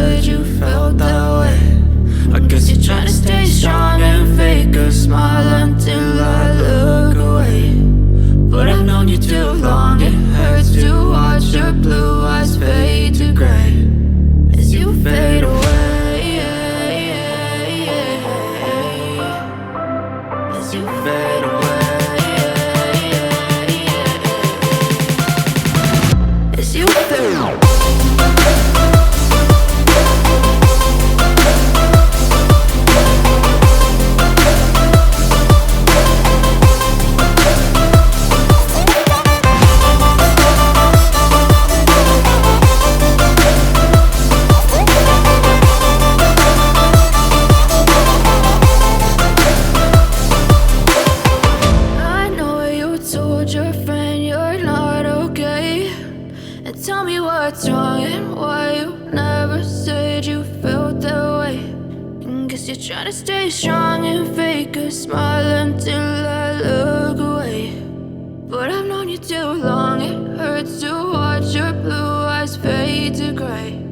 said you felt that way. I guess you're trying to stay strong and fake a smile until I look away. But I've known you too long, it hurts to watch your blue eyes fade to gray as you fade away, as you fade away, as you fade away. Your friend you're not okay, and tell me what's wrong and why you never said you felt that way. And guess you're trying to stay strong and fake a smile until I look away. But I've known you too long, it hurts to watch your blue eyes fade to gray